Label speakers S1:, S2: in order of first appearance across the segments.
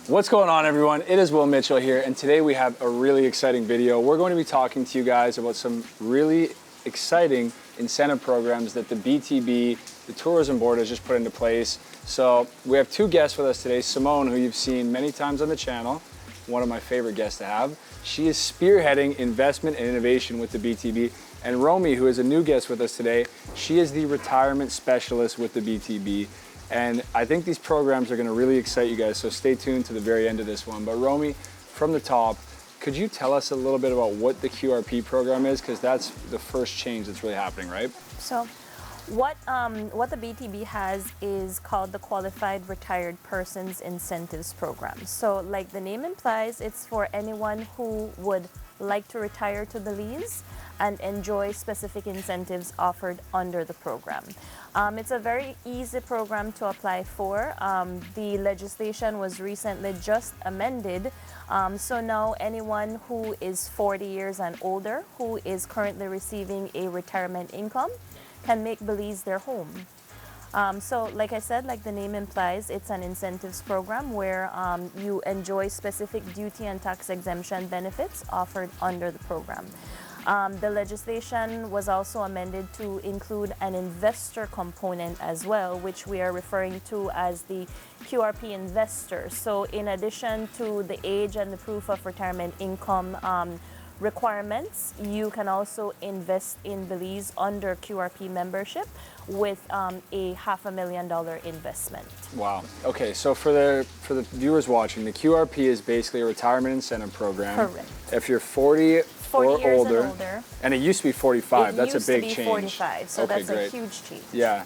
S1: What's going on, everyone? It is Will Mitchell here, and today we have a really exciting video. We're going to be talking to you guys about some really exciting incentive programs that the BTB, the Tourism Board, has just put into place. So we have two guests with us today. Simone, who you've seen many times on the channel, one of my favorite guests to have. She is spearheading investment and innovation with the BTB. And Romy, who is a new guest with us today, she is the retirement specialist with the BTB. And I think these programs are going to really excite you guys, so stay tuned to the very end of this one. But Romy, from the top, could you tell us a little bit about what the QRP program is? Because that's the first change that's really happening, right?
S2: So what the BTB has is called the Qualified Retired Persons Incentives Program. So like the name implies, it's for anyone who would like to retire to Belize and enjoy specific incentives offered under the program. It's a very easy program to apply for. The legislation was recently just amended, so now anyone who is 40 years and older who is currently receiving a retirement income can make Belize their home. So like I said, like the name implies, it's an incentives program where you enjoy specific duty and tax exemption benefits offered under the program. The legislation was also amended to include an investor component as well, which we are referring to as the QRP investor. So in addition to the age and the proof of retirement income requirements, you can also invest in Belize under QRP membership with a $500,000 investment.
S1: Wow. Okay, so for the viewers watching, the QRP is basically a retirement incentive program.
S2: Correct.
S1: If you're 40
S2: 40
S1: or
S2: years
S1: older,
S2: and older,
S1: and it used to be 45. That's a big change.
S2: It used to be 45, so
S1: okay,
S2: that's
S1: great.
S2: a huge change.
S1: Yeah,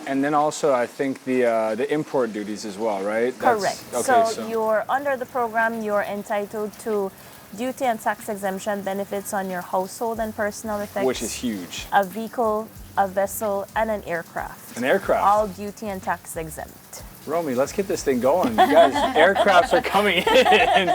S1: and then also I think the import duties as well, right?
S2: Correct. So you're under the program, you're entitled to duty and tax exemption benefits on your household and personal effects,
S1: which is huge.
S2: A vehicle, a vessel, and an aircraft.
S1: An aircraft.
S2: All duty and tax exempt.
S1: Romy, let's get this thing going. You guys, aircrafts are coming in.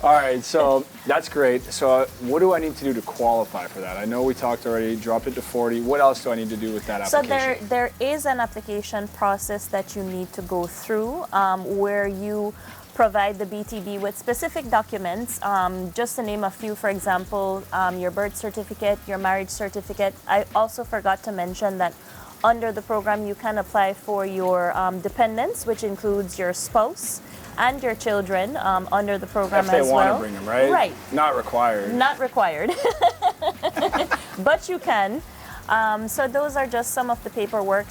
S1: All right, so that's great. So what do I need to do to qualify for that? I know we talked already, dropped it to 40. What else do I need to do with that application?
S2: So there is an application process that you need to go through where you provide the BTB with specific documents. Just to name a few, for example, your birth certificate, your marriage certificate. I also forgot to mention that under the program, you can apply for your dependents, which includes your spouse and your children under the program as well.
S1: If they want to bring them, right?
S2: Right.
S1: Not required.
S2: Not required, but you can. So those are just some of the paperwork.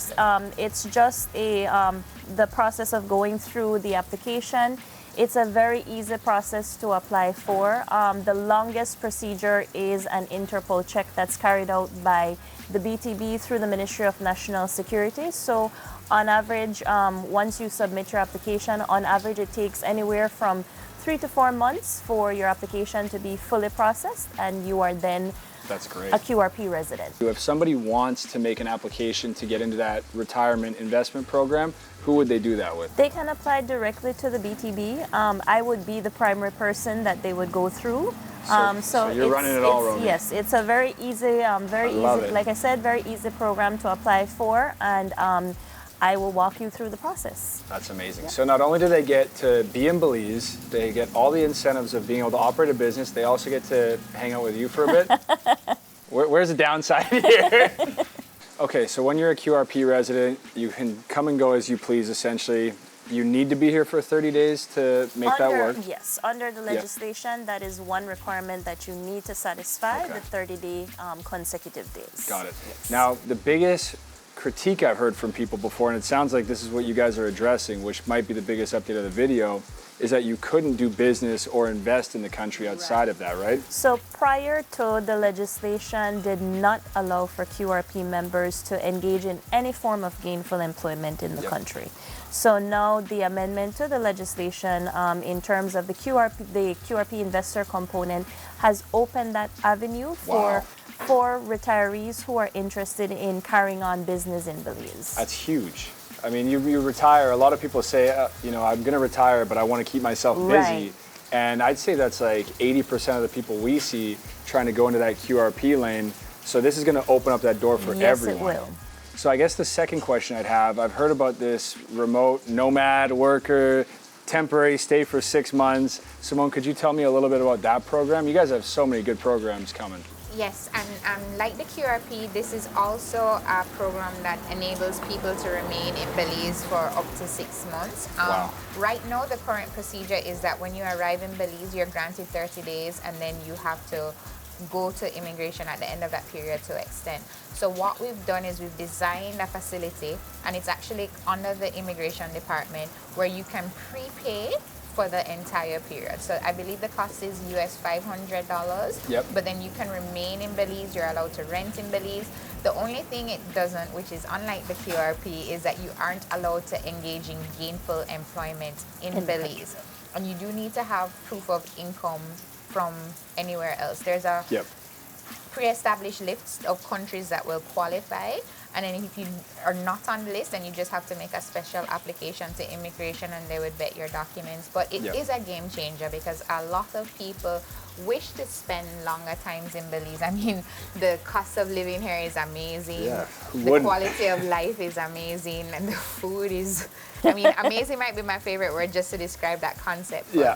S2: It's just the process of going through the application. It's a very easy process to apply for. The longest procedure is an Interpol check that's carried out by the BTB through the Ministry of National Security. So on average, once you submit your application, on average it takes anywhere from 3 to 4 months for your application to be fully processed, and you are then
S1: That's great.
S2: a QRP resident.
S1: If somebody wants to make an application to get into that retirement investment program, who would they do that with?
S2: They can apply directly to the BTB. I would be the primary person that they would go through.
S1: So you're running it all, Romy.
S2: Yes, it's a very easy, like I said, very easy program to apply for, and I will walk you through the process.
S1: That's amazing.
S2: Yeah.
S1: So not only do they get to be in Belize, they get all the incentives of being able to operate a business, they also get to hang out with you for a bit. Where's the downside here? Okay, so when you're a QRP resident, you can come and go as you please, essentially. You need to be here for 30 days to make that work?
S2: Yes, under the legislation, that is one requirement that you need to satisfy, the 30-day consecutive days.
S1: Got it.
S2: Yes.
S1: Now, the biggest critique I've heard from people before, and it sounds like this is what you guys are addressing, which might be the biggest update of the video, is that you couldn't do business or invest in the country outside of that, right?
S2: So prior to, the legislation did not allow for QRP members to engage in any form of gainful employment in the country. So now the amendment to the legislation in terms of the QRP investor component has opened that avenue for retirees who are interested in carrying on business in Belize.
S1: That's huge. I mean, you retire. A lot of people say, I'm going to retire, but I want to keep myself busy.
S2: Right.
S1: And I'd say that's like 80% of the people we see trying to go into that QRP lane. So this is going to open up that door for everyone.
S2: Yes, it will.
S1: So I guess the second question I'd have, I've heard about this remote nomad worker. temporary, stay for 6 months. Simone, could you tell me a little bit about that program? You guys have so many good programs coming.
S3: Yes, and like the QRP, this is also a program that enables people to remain in Belize for up to 6 months.
S1: Wow.
S3: Right now, the current procedure is that when you arrive in Belize, you're granted 30 days, and then you have to go to immigration at the end of that period to extend. So what we've done is we've designed a facility, and it's actually under the immigration department, where you can prepay for the entire period. So I believe the cost is US $500.
S1: Yep.
S3: But then you can remain in Belize. You're allowed to rent in Belize. The only thing it doesn't, which is unlike the QRP, is that you aren't allowed to engage in gainful employment in Belize. And you do need to have proof of income from anywhere else. There's a
S1: Yep.
S3: pre-established list of countries that will qualify, and then if you are not on the list, then you just have to make a special application to immigration, and they would vet your documents. But it
S1: Yep.
S3: is a game changer, because a lot of people wish to spend longer times in Belize. I mean, the cost of living here is amazing.
S1: Yeah, who
S3: The
S1: wouldn't?
S3: quality of life is amazing, and the food is, I mean, amazing might be my favorite word just to describe that concept. But
S1: Yeah.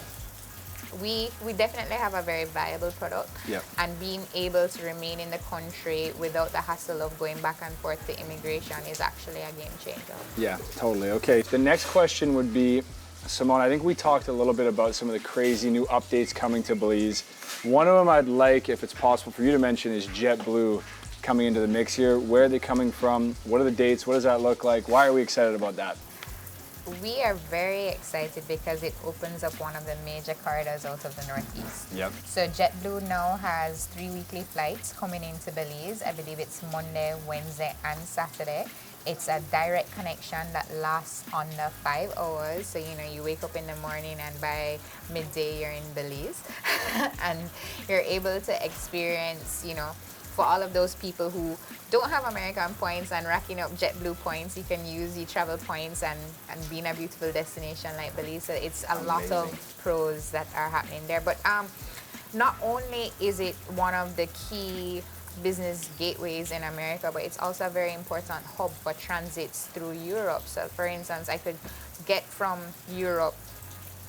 S3: we definitely have a very viable product,
S1: Yep.
S3: and being able to remain in the country without the hassle of going back and forth to immigration is actually a game changer.
S1: Yeah, totally. Okay, the next question would be, Simone, I think we talked a little bit about some of the crazy new updates coming to Belize. One of them I'd like, if it's possible for you to mention, is JetBlue coming into the mix here. Where are they coming from? What are the dates? What does that look like? Why are we excited about that?
S3: We are very excited because it opens up one of the major corridors out of the Northeast.
S1: Yep.
S3: So JetBlue now has 3 weekly flights coming into Belize. I believe it's Monday, Wednesday, and Saturday. It's a direct connection that lasts under 5 hours. So, you know, you wake up in the morning and by midday you're in Belize. And you're able to experience, you know, for all of those people who don't have American points and racking up JetBlue points, you can use the travel points and be in a beautiful destination like Belize. So it's a lot of pros that are happening there. But not only is it one of the key business gateways in America, but it's also a very important hub for transits through Europe. So for instance, I could get from Europe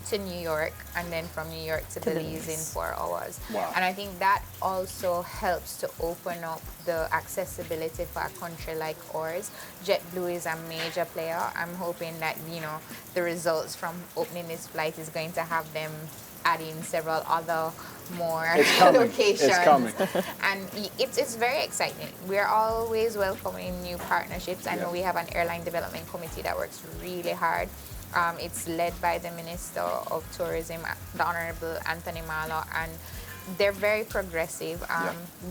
S3: to New York, and then from New York to Belize in 4 hours.
S1: Wow.
S3: And I think that also helps to open up the accessibility for a country like ours. JetBlue is a major player. I'm hoping that, you know, the results from opening this flight is going to have them adding several other more
S1: It's coming.
S3: locations.
S1: It's coming.
S3: And it's very exciting. We're always welcoming new partnerships. I know
S1: Yeah.
S3: we have an airline development committee that works really hard. It's led by the Minister of Tourism, the Honorable Anthony Marlow, and they're very progressive.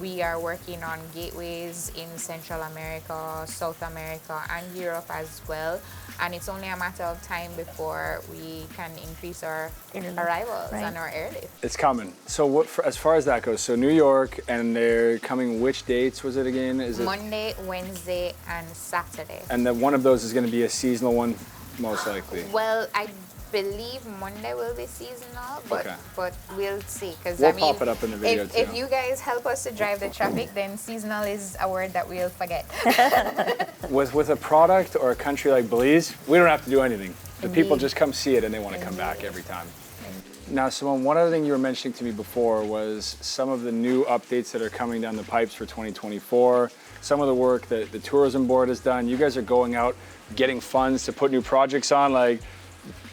S3: We are working on gateways in Central America, South America, and Europe as well. And it's only a matter of time before we can increase our arrivals and our airlift.
S1: It's coming. So what, as far as that goes, so New York, and they're coming, which dates was it again? Is it
S3: Monday, Wednesday, and Saturday.
S1: And then one of those is going to be a seasonal one, most likely.
S3: Well, I believe Monday will be seasonal, but
S1: Okay.
S3: but we'll see. Because
S1: We'll
S3: I mean,
S1: pop it up in the video
S3: if
S1: too.
S3: you guys help us to drive the traffic, then seasonal is a word that we'll forget.
S1: With a product or a country like Belize, we don't have to do anything. The people just come see it and they want to come back every time. Now, Simone, one other thing you were mentioning to me before was some of the new updates that are coming down the pipes for 2024, some of the work that the tourism board has done. You guys are going out, getting funds to put new projects on. Like,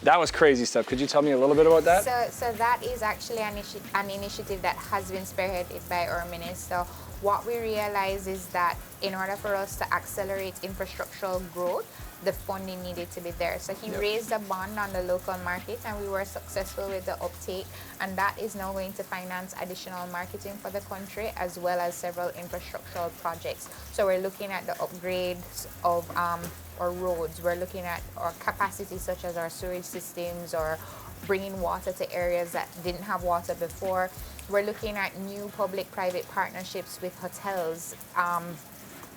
S1: that was crazy stuff. Could you tell me a little bit about that?
S3: So that is actually an initiative that has been spearheaded by our minister. What we realize is that in order for us to accelerate infrastructural growth, the funding needed to be there. So he raised a bond on the local market, and we were successful with the uptake, and that is now going to finance additional marketing for the country as well as several infrastructural projects. So we're looking at the upgrades of our roads. We're looking at our capacity, such as our sewage systems, or bringing water to areas that didn't have water before. We're looking at new public-private partnerships with hotels.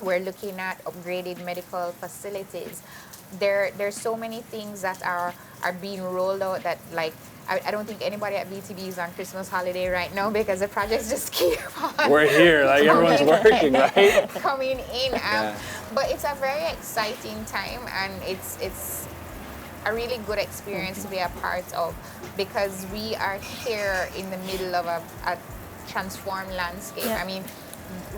S3: We're looking at upgraded medical facilities. There's so many things that are being rolled out that, like, I don't think anybody at BTB is on Christmas holiday right now, because the projects just keep on.
S1: We're here, like everyone's working, right?
S3: Coming in. But it's a very exciting time, and it's a really good experience to be a part of, because we are here in the middle of a transformed landscape.
S2: Yeah.
S3: I mean,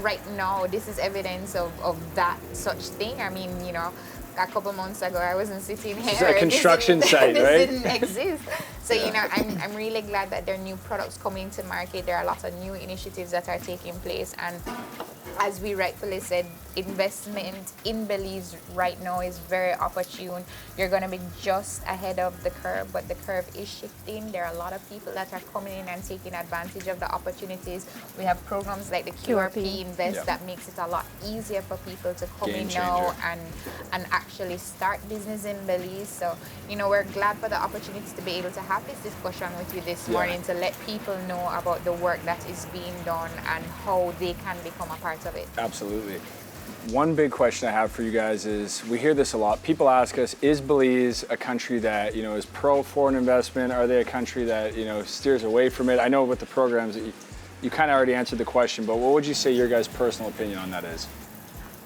S3: right now, this is evidence of that such thing. I mean, you know, a couple months ago, I wasn't sitting here.
S1: It's a construction site,
S3: this
S1: right?
S3: didn't exist. So, you know, I'm really glad that there are new products coming to market. There are lots of new initiatives that are taking place. And as we rightfully said, investment in Belize right now is very opportune. You're going to be just ahead of the curve, but the curve is shifting. There are a lot of people that are coming in and taking advantage of the opportunities. We have programs like the QRP Invest
S1: Yep.
S3: that makes it a lot easier for people to come
S1: Game
S3: in now
S1: changer.
S3: and actually start business in Belize. So, you know, we're glad for the opportunity to be able to have this discussion with you this
S1: Yeah.
S3: morning, to let people know about the work that is being done and how they can become a part of it.
S1: Absolutely. One big question I have for you guys is, we hear this a lot. People ask us, is Belize a country that, you know, is pro foreign investment? Are they a country that, you know, steers away from it? I know with the programs that you kind of already answered the question, but what would you say your guys' personal opinion on that is?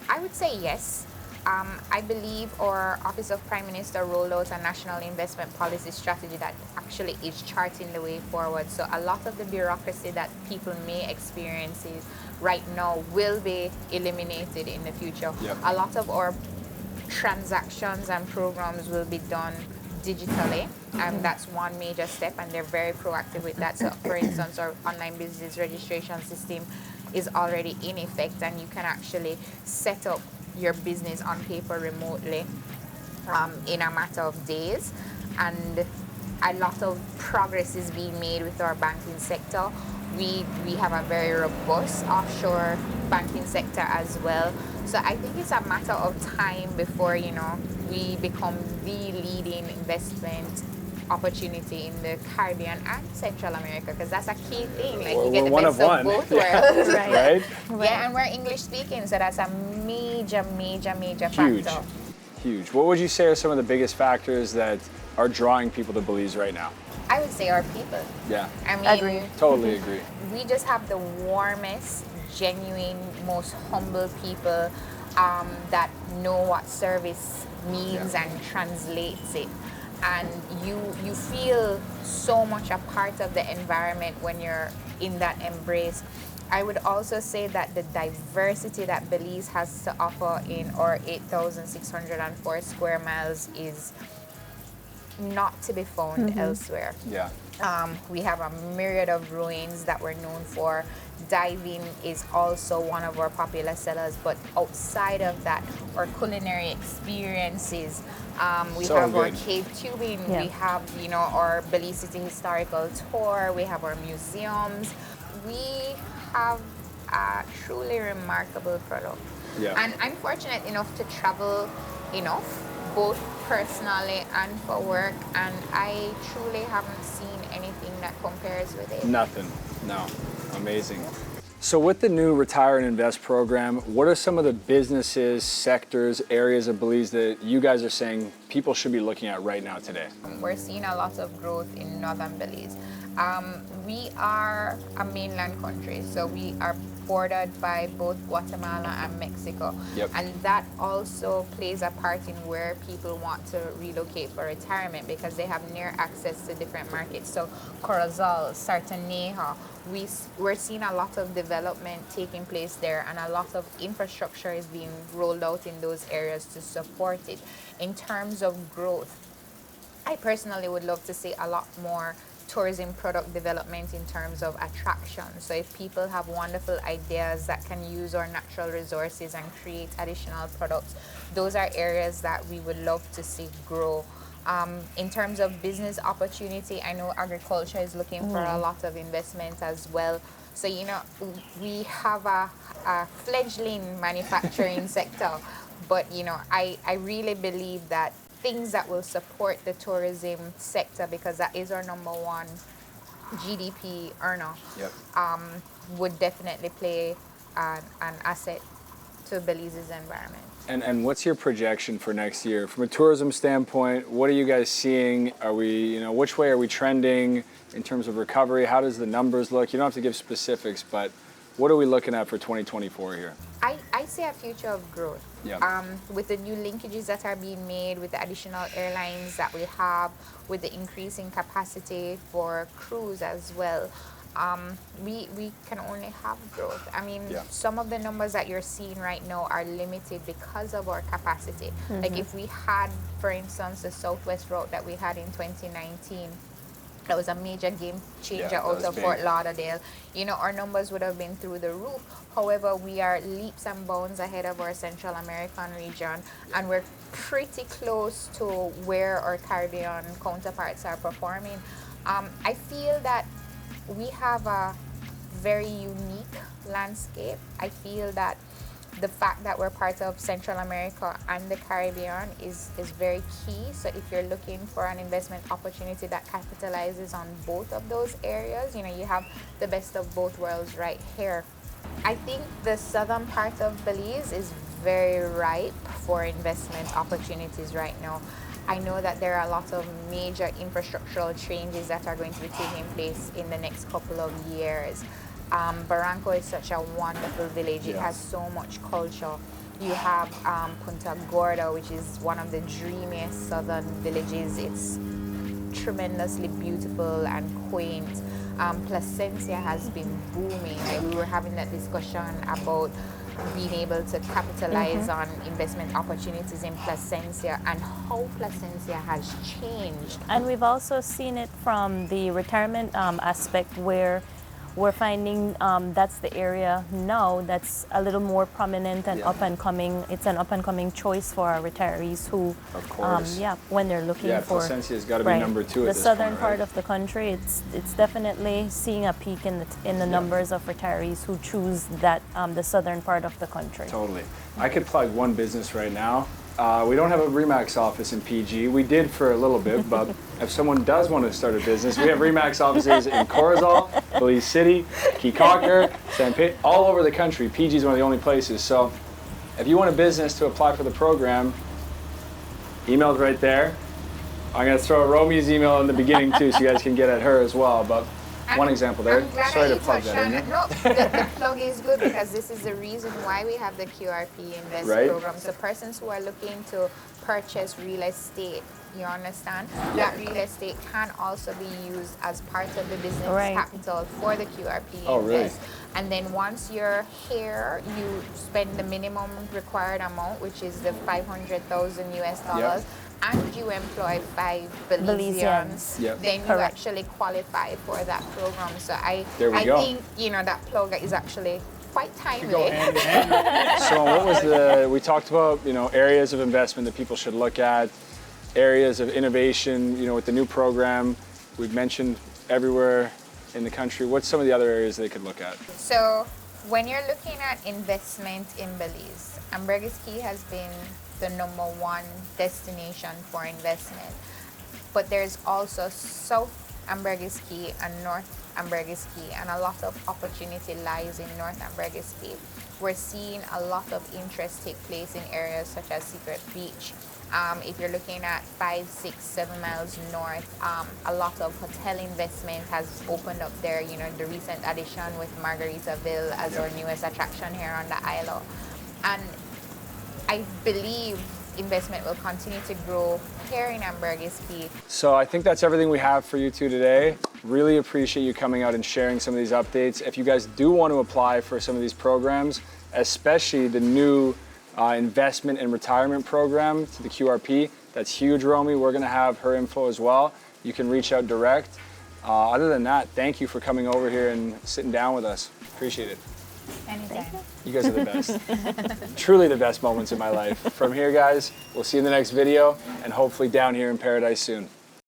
S3: I would say yes. I believe our Office of Prime Minister rolled out a national investment policy strategy that actually is charting the way forward. So a lot of the bureaucracy that people may experience right now will be eliminated in the future.
S1: Yep.
S3: A lot of our transactions and programs will be done digitally, and that's one major step, and they're very proactive with that. So for instance, our online business registration system is already in effect, and you can actually set up your business on paper remotely in a matter of days. And a lot of progress is being made with our banking sector. We have a very robust offshore banking sector as well. So I think it's a matter of time before, you know, we become the leading investment opportunity in the Caribbean and Central America, because that's a key thing. Like, you get
S1: We're
S3: the
S1: one
S3: best
S1: of
S3: of
S1: one.
S3: both
S1: Yeah.
S3: worlds.
S1: Right?
S3: Yeah, and we're English speaking, so that's a major
S1: Huge.
S3: factor.
S1: Huge. What would you say are some of the biggest factors that are drawing people to Belize right now?
S3: I would say our people.
S1: Yeah.
S3: I mean,
S2: Agree.
S1: Totally agree.
S3: we just have the warmest, genuine, most humble people that know what service means and translates it. And you feel so much a part of the environment when you're in that embrace. I would also say that the diversity that Belize has to offer in our 8,604 square miles is not to be found elsewhere.
S1: Yeah.
S3: We have a myriad of ruins that we're known for. Diving is also one of our popular sellers, but outside of that, our culinary experiences, we
S1: So
S3: have our
S1: good.
S3: cave tubing,
S2: Yeah.
S3: we have, you know, our Belize City historical tour, we have our museums. We have a truly remarkable product.
S1: Yeah.
S3: And I'm fortunate enough to travel enough, both personally and for work, and I truly haven't seen anything that compares with it.
S1: Nothing. No. Amazing. So with the new Retire and Invest program, what are some of the businesses, sectors, areas of Belize that you guys are saying people should be looking at right now today?
S3: We're seeing a lot of growth in northern Belize. We are a mainland country, so we are bordered by both Guatemala and Mexico.
S1: Yep.
S3: And that also plays a part in where people want to relocate for retirement, because they have near access to different markets. So Corozal, Sartaneja, we're seeing a lot of development taking place there, and a lot of infrastructure is being rolled out in those areas to support it. In terms of growth, I personally would love to see a lot more tourism product development in terms of attractions. So if people have wonderful ideas that can use our natural resources and create additional products, those are areas that we would love to see grow. In terms of business opportunity, I know agriculture is looking for a lot of investment as well. So, you know, we have a fledgling manufacturing sector, but, you know, I really believe that things that will support the tourism sector, because that is our number one GDP earner,
S1: Yep.
S3: would definitely play an asset to Belize's environment.
S1: And what's your projection for next year? From a tourism standpoint, what are you guys seeing? Are we, you know, which way are we trending in terms of recovery? How does the numbers look? You don't have to give specifics, but what are we looking at for 2024 here?
S3: I see a future of growth.
S1: Yeah.
S3: With the new linkages that are being made, with the additional airlines that we have, with the increasing capacity for crews as well, we can only have growth. I mean,
S1: Yeah.
S3: some of the numbers that you're seeing right now are limited because of our capacity. Like if we had, for instance, the Southwest route that we had in 2019, that was a major game changer
S1: Yeah, that
S3: out
S1: was
S3: of
S1: big.
S3: Fort Lauderdale. You know, our numbers would have been through the roof. However, we are leaps and bounds ahead of our Central American region, and we're pretty close to where our Caribbean counterparts are performing. I feel that we have a very unique landscape. I feel that the fact that we're part of Central America and the Caribbean is very key. So if you're looking for an investment opportunity that capitalizes on both of those areas, you know, you have the best of both worlds right here. I think the southern part of Belize is very ripe for investment opportunities right now. I know that there are a lot of major infrastructural changes that are going to be taking place in the next couple of years. Barranco is such a wonderful village. It
S1: Yeah.
S3: has so much culture. You have Punta Gorda, which is one of the dreamiest southern villages. It's tremendously beautiful and quaint. Placencia has been booming. Like we were having that discussion about being able to capitalize on investment opportunities in Placencia and how Placencia has changed.
S2: And we've also seen it from the retirement aspect, where we're finding that's the area now that's a little more prominent and
S1: Yeah.
S2: up and coming. It's an up and coming choice for our retarees who,
S1: Of course.
S2: when they're looking
S1: Yeah,
S2: for.
S1: Placencia's got to be number 2 at
S2: The
S1: this
S2: southern
S1: point,
S2: part
S1: right?
S2: of the country, it's definitely seeing a peak in the numbers of retirees who choose that the southern part of the country.
S1: Totally. I could plug one business right now. We don't have a Remax office in PG. We did for a little bit, but if someone does want to start a business, we have Remax offices in Corozal, Belize City, Keycocker, San Pedro, all over the country. PG is one of the only places. So if you want a business to apply for the program, email's right there. I'm going to throw Romy's email in the beginning too, so you guys can get at her as well. But one example there.
S3: I'm glad
S1: Sorry
S3: that
S1: to
S3: you
S1: plug
S3: touched
S1: that in
S3: on
S1: there.
S3: it. No, the plug is good because this is the reason why we have the QRP Invest
S1: Right.
S3: program. So persons who are looking to purchase real estate, you understand, that real estate can also be used as part of the business
S2: Right.
S3: capital for the QRP
S1: Oh, really?
S3: Invest. And then once you're here, you spend the minimum required amount, which is the 500,000 US dollars. And you employ 5 Belizeans,
S1: Yep.
S3: then you
S2: Correct.
S3: actually qualify for that program. So I
S1: There we go.
S3: think, you know, that plug is actually quite
S1: Go
S3: timely.
S1: hand in hand. So what was we talked about, areas of investment that people should look at, areas of innovation, with the new program. We've mentioned everywhere in the country. What's some of the other areas they could look at?
S3: So when you're looking at investment in Belize, Ambergris Caye has been the #1 destination for investment. But there's also South Ambergris Caye and North Ambergris Caye, and a lot of opportunity lies in North Ambergris Caye. We're seeing a lot of interest take place in areas such as Secret Beach. If you're looking at 5, 6, 7 miles north, a lot of hotel investment has opened up there. You know, the recent addition with Margaritaville as our newest attraction here on the island. And I believe investment will continue to grow here in Ambergris Caye.
S1: So I think that's everything we have for you two today. Really appreciate you coming out and sharing some of these updates. If you guys do want to apply for some of these programs, especially the new investment and retirement program to the QRP, that's huge, Romy. We're going to have her info as well. You can reach out direct. Other than that, thank you for coming over here and sitting down with us. Appreciate it.
S3: Anytime.
S1: You guys are the best. Truly the best moments in my life. From here, guys, we'll see you in the next video and hopefully down here in paradise soon.